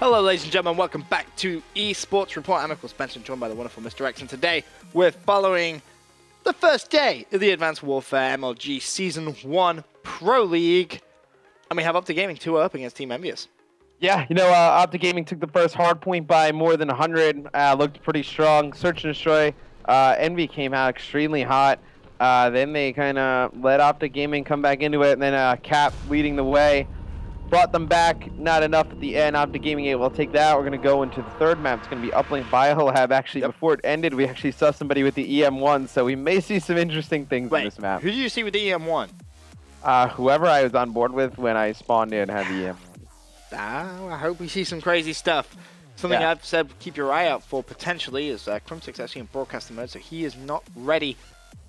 Hello ladies and gentlemen, welcome back to Esports Report. I'm of course Spencer, joined by the wonderful Mr. X, and today we're following the first day of the Advanced Warfare MLG Season 1 Pro League. And we have OpTic Gaming 2 up against Team EnVy. Yeah, you know, OpTic Gaming took the first hard point by more than 100, looked pretty strong. Search and destroy. EnVy came out extremely hot. Then they kind of let OpTic Gaming come back into it, and then Cap leading the way. Brought them back, not enough at the end. OpTic Gaming able to take that. We're going to go into the third map. It's going to be Uplink Biolab. Actually, before it ended, we actually saw somebody with the EM1, so we may see some interesting things in this map. Who did you see with the EM1? Whoever I was on board with when I spawned in had the EM1. I hope we see some crazy stuff. Something I've said keep your eye out for potentially is Crimsix actually in broadcasting mode, so he is not ready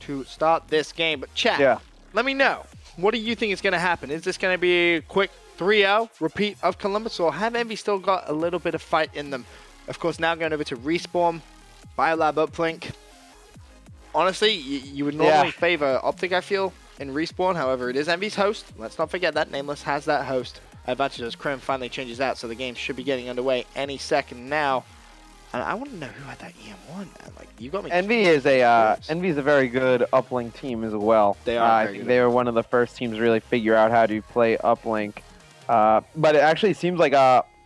to start this game. But chat, let me know. What do you think is going to happen? Is this going to be a quick 3-0 repeat of Columbus, or have EnVy still got a little bit of fight in them? Of course, now going over to Respawn, Biolab Uplink. Honestly, you would normally favor OpTic, I feel, in Respawn. However, it is EnVy's host. Let's not forget that. Nameless has that host advantage as Crim finally changes out, so the game should be getting underway any second now. And I want to know who had that EM1, man. Like, you got me. EnVy is a very good uplink team as well. They are. I think they were one of the first teams to really figure out how to play uplink. But it actually seems like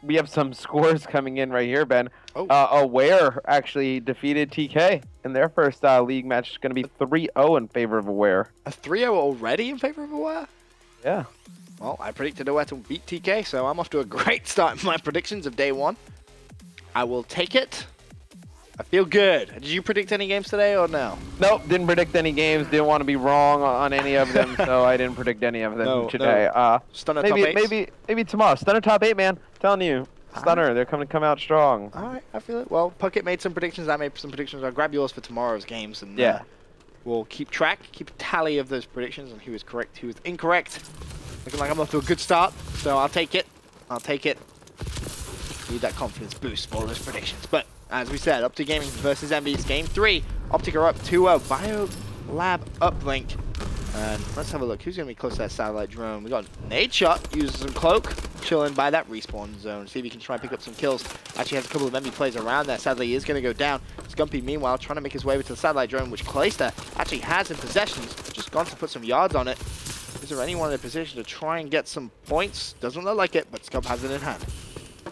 we have some scores coming in right here, Ben. Aware actually defeated TK in their first league match. It's going to be 3-0 in favor of Aware. A 3-0 already in favor of Aware? Yeah. Well, I predicted Aware to beat TK, so I'm off to a great start in my predictions of day one. I will take it. I feel good. Did you predict any games today or no? Nope, didn't predict any games. Didn't want to be wrong on any of them, so I didn't predict any of them today. Stunner top 8? Maybe tomorrow. Stunner top 8, man. I'm telling you. Stunner, they're coming to come out strong. All right, I feel it. Well, Puckett made some predictions. I made some predictions. I'll grab yours for tomorrow's games, and we'll keep track, keep a tally of those predictions and who is correct, who is incorrect. Looking like I'm off to a good start, so I'll take it. I'll take it. Need that confidence boost for all those predictions. But as we said, OpTic Gaming versus EnVy's game 3. OpTic are up 2-0. Biolab Uplink. And let's have a look. Who's going to be close to that satellite drone? We got Nadeshot, uses some cloak, chilling by that respawn zone. See if he can try and pick up some kills. Actually has a couple of EnVy players around there. Sadly, he is going to go down. Scumpy, meanwhile, trying to make his way over to the satellite drone, which Clayster actually has in possession. Just gone to put some yards on it. Is there anyone in a position to try and get some points? Doesn't look like it, but Scump has it in hand.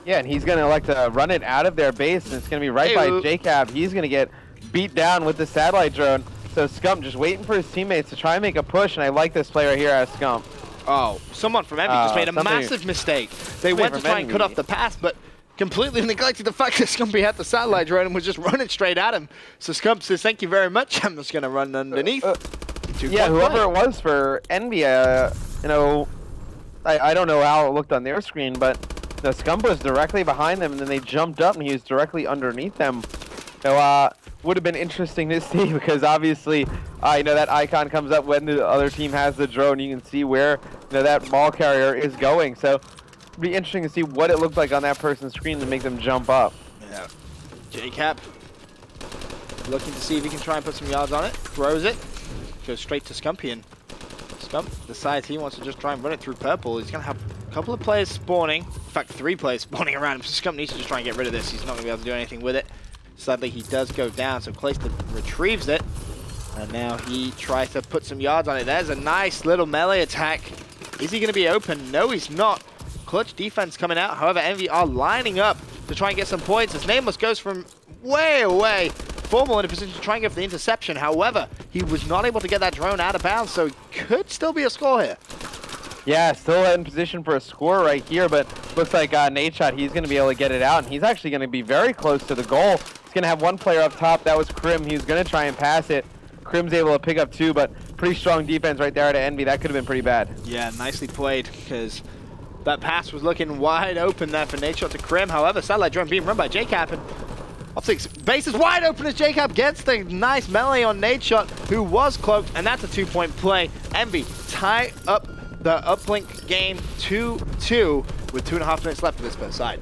Yeah, and he's going to like to run it out of their base, and it's going to be right by JCab. He's going to get beat down with the satellite drone. So Scump just waiting for his teammates to try and make a push, and I like this player here as Scump. Oh, someone from EnVy just made a massive mistake. They went to try and cut off the pass, but completely neglected the fact that Scumpy had the satellite drone and was just running straight at him. So Scump says, thank you very much. I'm just going to run underneath. Yeah, whoever it was for EnVy, you know, I don't know how it looked on their screen, but the Scump was directly behind them, and then they jumped up, and he was directly underneath them. So, would have been interesting to see, because obviously, you know, that icon comes up when the other team has the drone. You can see where, you know, that ball carrier is going. So, it'd be interesting to see what it looked like on that person's screen to make them jump up. Yeah. JCap looking to see if he can try and put some yards on it. Throws it. Goes straight to Scumpy, and Scump decides he wants to just try and run it through purple. He's going to have a couple of players spawning. In fact, 3 players spawning around him. So Scump needs to just try and get rid of this. He's not going to be able to do anything with it. Sadly, he does go down, so Clayster retrieves it. And now he tries to put some yards on it. There's a nice little melee attack. Is he going to be open? No, he's not. Clutch defense coming out. However, EnVy are lining up to try and get some points. As Nameless goes from way away. Formal in a position to try and go for the interception. However, he was not able to get that drone out of bounds, so it could still be a score here. Yeah, still in position for a score right here, but looks like Nadeshot, he's going to be able to get it out, and he's actually going to be very close to the goal. He's going to have one player up top. That was Crim. He was going to try and pass it. Crim's able to pick up 2, but pretty strong defense right there to EnVy. That could have been pretty bad. Yeah, nicely played, because that pass was looking wide open there for Nadeshot to Crim. However, satellite drone being run by JCap, and OpTic's base is wide open as JCap gets the nice melee on Nadeshot, who was cloaked, and that's a 2-point play. EnVy tie up the uplink game 2-2 with 2.5 minutes left for this first side.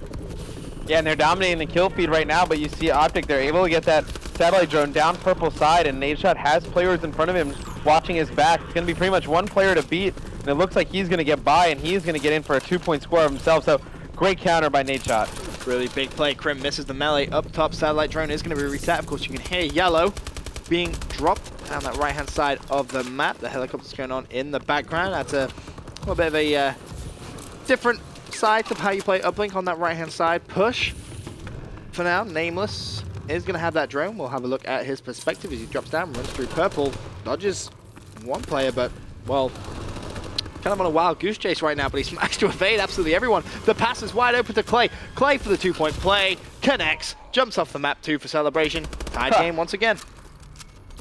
Yeah, and they're dominating the kill feed right now, but you see OpTic, they're able to get that satellite drone down purple side, and Nadeshot has players in front of him watching his back. It's going to be pretty much one player to beat, and it looks like he's going to get by, and he's going to get in for a 2-point score of himself. So great counter by Nadeshot. Really big play. Krim misses the melee. Up top, satellite drone is going to be reset. Of course, you can hear yellow being dropped down that right-hand side of the map. The helicopter's going on in the background. That's a little bit of a different side to how you play uplink on that right-hand side. Push. For now, Nameless is going to have that drone. We'll have a look at his perspective as he drops down, runs through purple, dodges one player, but, well, kind of on a wild goose chase right now, but he's managed to evade absolutely everyone. The pass is wide open to Clay. Clay for the 2-point play, connects, jumps off the map too for celebration. Tied game once again.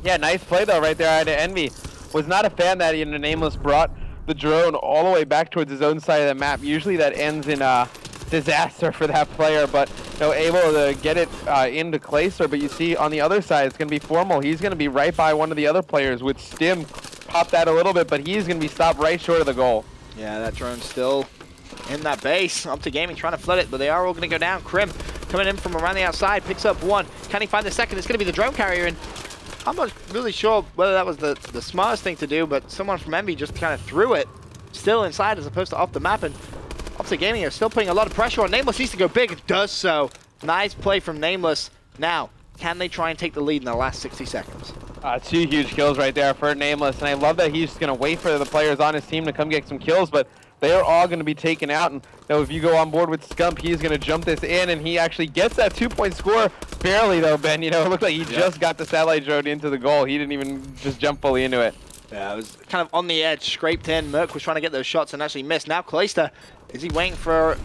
Yeah, nice play though right there out of EnVy. Was not a fan that Nameless brought the drone all the way back towards his own side of the map. Usually that ends in disaster for that player, but able to get it into Clayster. But you see on the other side, it's going to be Formal. He's going to be right by one of the other players with Stim. Pop that a little bit, but he's going to be stopped right short of the goal. Yeah, that drone's still in that base. OpTic Gaming trying to flood it, but they are all going to go down. Krim coming in from around the outside, picks up one. Can he find the second? It's going to be the drone carrier, and I'm not really sure whether that was the smartest thing to do, but someone from EnVy just kind of threw it still inside as opposed to off the map, and OpTic Gaming are still putting a lot of pressure on. Nameless needs to go big. It does so. Nice play from Nameless. Now, can they try and take the lead in the last 60 seconds? 2 huge kills right there for Nameless, and I love that he's just going to wait for the players on his team to come get some kills, but they are all going to be taken out, and if you go on board with Scump, he's going to jump this in, and he actually gets that 2-point score. Barely though, Ben. It looked like he just got the satellite drone into the goal. He didn't even just jump fully into it. Yeah, it was kind of on the edge, scraped in. Merc was trying to get those shots and actually missed. Now Clayster, is he waiting for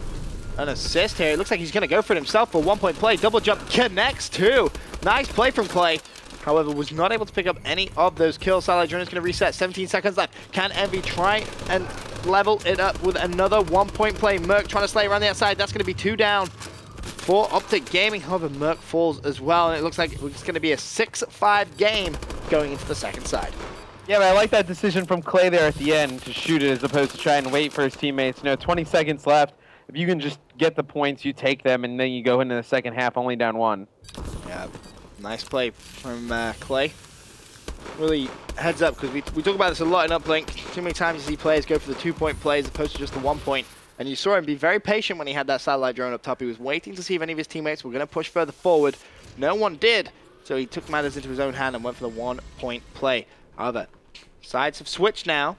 an assist here? It looks like he's going to go for it himself for a 1-point play. Double jump connects too. Nice play from Clay. However, was not able to pick up any of those kills. Satellite drone is going to reset. 17 seconds left. Can EnVy try and level it up with another 1-point play? Merc trying to slay around the outside. That's going to be 2 down for OpTic Gaming. However, Merc falls as well, and it looks like it's going to be a 6-5 game going into the second side. Yeah, but I like that decision from Clay there at the end to shoot it as opposed to try and wait for his teammates. 20 seconds left. If you can just get the points, you take them, and then you go into the second half only down 1. Yeah. Nice play from Clay. Really heads up, because we talk about this a lot in uplink. Too many times you see players go for the 2-point play as opposed to just the 1-point. And you saw him be very patient when he had that satellite drone up top. He was waiting to see if any of his teammates were going to push further forward. No one did. So he took matters into his own hand and went for the 1-point play. However, sides have switched now.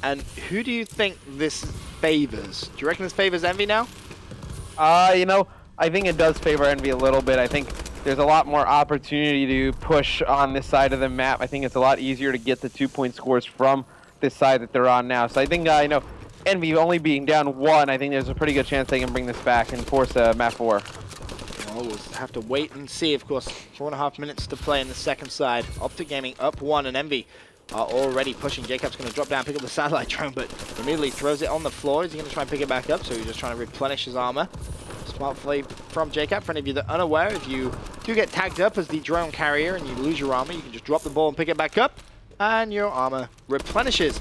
And who do you think this favors? Do you reckon this favors EnVy now? I think it does favor EnVy a little bit. I think there's a lot more opportunity to push on this side of the map. I think it's a lot easier to get the 2-point scores from this side that they're on now. So I think, EnVy only being down 1, I think there's a pretty good chance they can bring this back and force a map 4. Well, we'll have to wait and see. Of course, 4.5 minutes to play in the second side. OpTic Gaming up 1, and EnVy are already pushing. Jacob's going to drop down, pick up the satellite drone, but immediately throws it on the floor. Is he going to try and pick it back up? So he's just trying to replenish his armor. Smart play from Jacob. For any of you that are unaware, if you do get tagged up as the drone carrier and you lose your armor, you can just drop the ball and pick it back up, and your armor replenishes.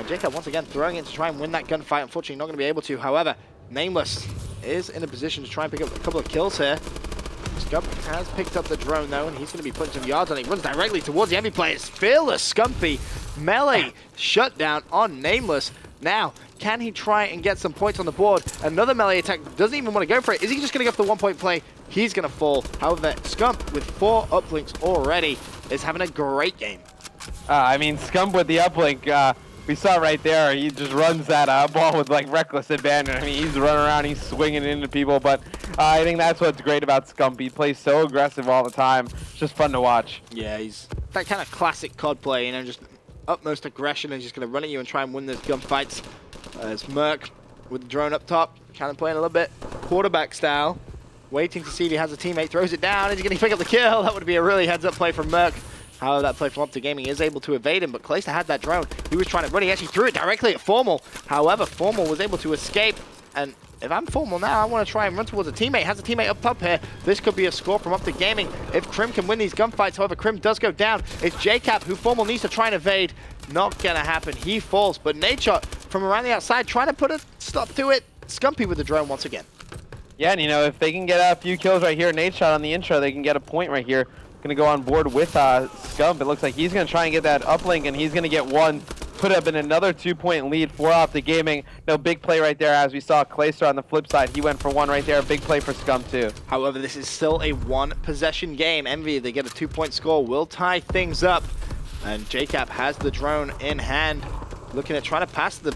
Jacob once again throwing it to try and win that gunfight. Unfortunately, not going to be able to. However, Nameless is in a position to try and pick up a couple of kills here. Scump has picked up the drone though, and he's going to be putting some yards on it. He runs directly towards the EnVy players. Fearless Scumpy melee shutdown on Nameless. Now, can he try and get some points on the board? Another melee attack. Doesn't even want to go for it. Is he just going to go for the 1-point play? He's going to fall. However, Scump with 4 uplinks already is having a great game. Scump with the uplink. We saw right there, he just runs that ball with reckless abandon. He's running around, he's swinging into people, but I think that's what's great about Scump. He plays so aggressive all the time. It's just fun to watch. Yeah, he's that kind of classic COD play, just utmost aggression, and he's just going to run at you and try and win those gunfights. It's Merc with the drone up top, kind of playing a little bit quarterback style, waiting to see if he has a teammate, throws it down. Is he going to pick up the kill? That would be a really heads-up play from Merc. However, that play from OpTic Gaming is able to evade him, but Clayster had that drone. He was trying to run. He actually threw it directly at Formal. However, Formal was able to escape. And if I'm Formal now, I want to try and run towards a teammate. Has a teammate up top here. This could be a score from OpTic Gaming if Krim can win these gunfights. However, Krim does go down. It's JCap who Formal needs to try and evade. Not going to happen. He falls. But Nadeshot from around the outside trying to put a stop to it. Scumpy with the drone once again. Yeah, and if they can get a few kills right here, Nadeshot on the intro, they can get a point right here. Going to go on board with Scump. It looks like he's going to try and get that uplink, and he's going to get one put up in another 2-point lead for OpTic Gaming. No big play right there, as we saw Clayster on the flip side. He went for one right there. Big play for Scum too. However, this is still a one-possession game. EnVy, if they get a 2-point score, will tie things up. And JCap has the drone in hand, looking at trying to pass the...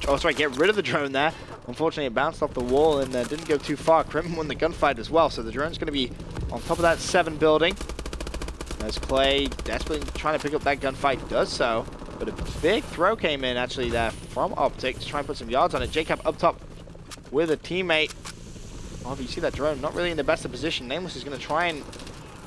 oh, sorry, get rid of the drone there. Unfortunately, it bounced off the wall and didn't go too far. Crim won the gunfight as well, so the drone's going to be on top of that 7 building. As Clay, desperately trying to pick up that gunfight, does so. But a big throw came in, actually, there from OpTic to try and put some yards on it. JCap up top with a teammate. Oh, but you see that drone, not really in the best of position. Nameless is going to try and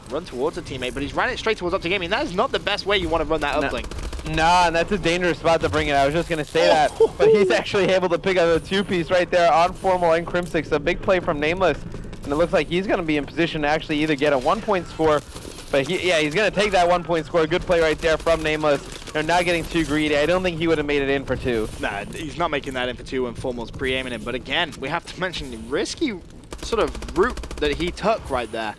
run towards a teammate, but he's ran it straight towards OpTic Gaming. That is not the best way you want to run that uplink. Nah, and that's a dangerous spot to bring it. I was just going to say that, but he's actually able to pick up a 2-piece right there on Formal and Crimsix. A big play from Nameless, and it looks like he's going to be in position to actually either get a 1-point score, but he's going to take that 1-point score. Good play right there from Nameless. They're not getting too greedy. I don't think he would have made it in for 2. Nah, he's not making that in for 2 when Formal's pre-aiming him. But again, we have to mention the risky sort of route that he took right there.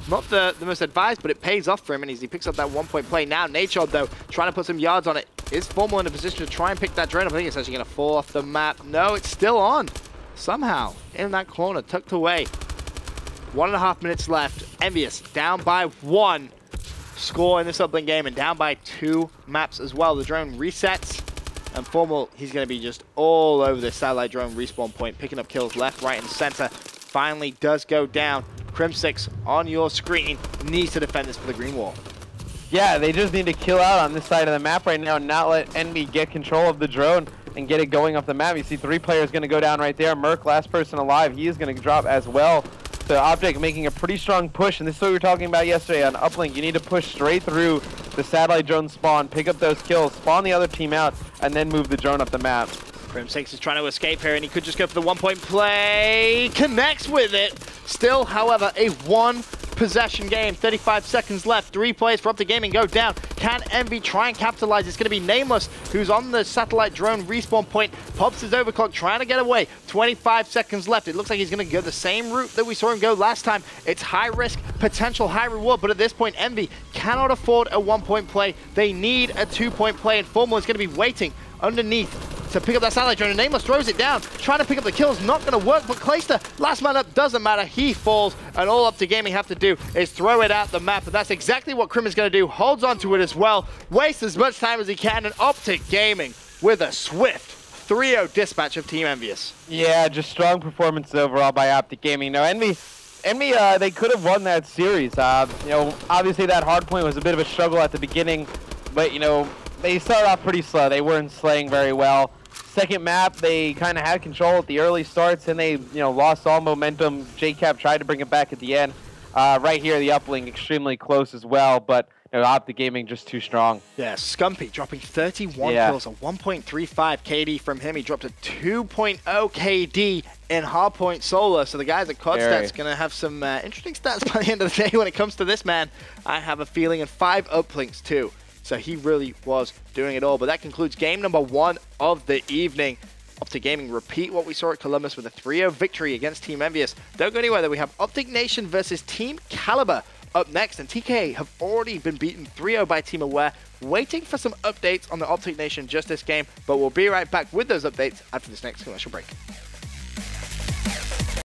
Not the most advised, but it pays off for him, and he picks up that 1-point play. Now, Natured, though, trying to put some yards on it. Is Formal in a position to try and pick that drone up? I think it's actually going to fall off the map. No, it's still on. Somehow, in that corner, tucked away. 1.5 minutes left. Envious down by 1. Score in this uplink game, and down by 2 maps as well. The drone resets, and Formal, he's going to be just all over this satellite drone respawn point, picking up kills left, right, and center. Finally does go down. Crim6 on your screen needs to defend this for the green wall. Yeah, they just need to kill out on this side of the map right now and not let EnVy get control of the drone and get it going off the map. You see 3 players going to go down right there. Merc, last person alive, he is going to drop as well. So OpTic making a pretty strong push, and this is what we were talking about yesterday on uplink. You need to push straight through the satellite drone spawn, pick up those kills, spawn the other team out, and then move the drone up the map. Crim6 is trying to escape here, and he could just go for the 1-point play. Connects with it. Still, however, a 1-possession game. 35 seconds left. 3 players for OpTic Gaming go down. Can EnVy try and capitalize? It's going to be Nameless, who's on the satellite drone respawn point. Pops his overclock, trying to get away. 25 seconds left. It looks like he's going to go the same route that we saw him go last time. It's high risk, potential high reward, but at this point, EnVy cannot afford a 1-point play. They need a 2-point play, and Formal is going to be waiting underneath to pick up that satellite drone, and Nameless throws it down, trying to pick up the kills, not going to work, but Clayster, last man up, doesn't matter, he falls, and all OpTic Gaming have to do is throw it out the map, and that's exactly what Crim is going to do, holds on to it as well, wastes as much time as he can, and OpTic Gaming with a swift 3-0 dispatch of Team EnVyous. Yeah, just strong performances overall by OpTic Gaming. Now, EnVy, they could have won that series. You know, obviously that hard point was a bit of a struggle at the beginning, but, you know, they started off pretty slow. They weren't slaying very well. Second map, they kind of had control at the early starts, and they, you know, lost all momentum. JCap tried to bring it back at the end. Right here, the uplink extremely close as well, but you know, OpTic Gaming just too strong. Yeah, Scumpy dropping 31 kills, a 1.35 KD from him. He dropped a 2.0 KD in hardpoint solo. So the guys at CODStats going to have some interesting stats by the end of the day when it comes to this man. I have a feeling, and 5 uplinks too. So he really was doing it all. But that concludes game number 1 of the evening. OpTic Gaming repeat what we saw at Columbus with a 3-0 victory against Team EnVyous. Don't go anywhere though. We have OpTic Nation versus Team Caliber up next. And TK have already been beaten 3-0 by Team Aware. Waiting for some updates on the OpTic Nation just this game. But we'll be right back with those updates after this next commercial break.